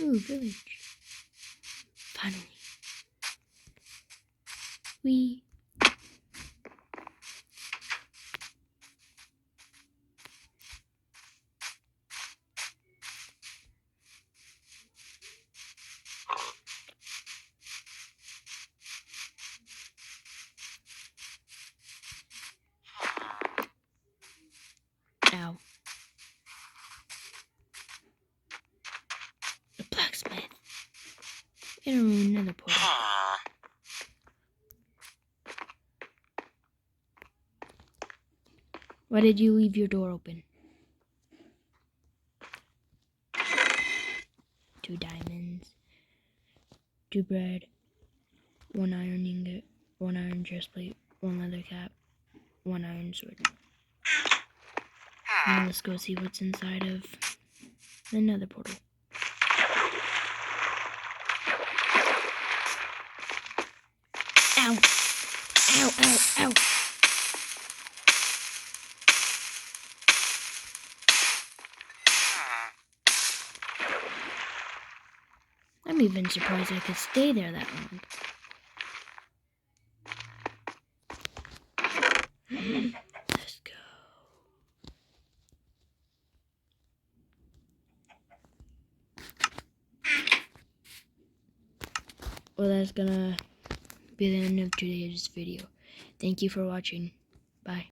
Ooh, village. Finally. We. Ow. A blacksmith. And another portal. Why did you leave your door open? 2 diamonds. 2 bread. 1 iron ingot. 1 iron chestplate. 1 leather cap. 1 iron sword. Now let's go see what's inside of another portal. Ow! Ow, ow, ow! I'm even surprised I could stay there that long. Let's go. Well, that's gonna be the end of today's video. Thank you for watching. Bye.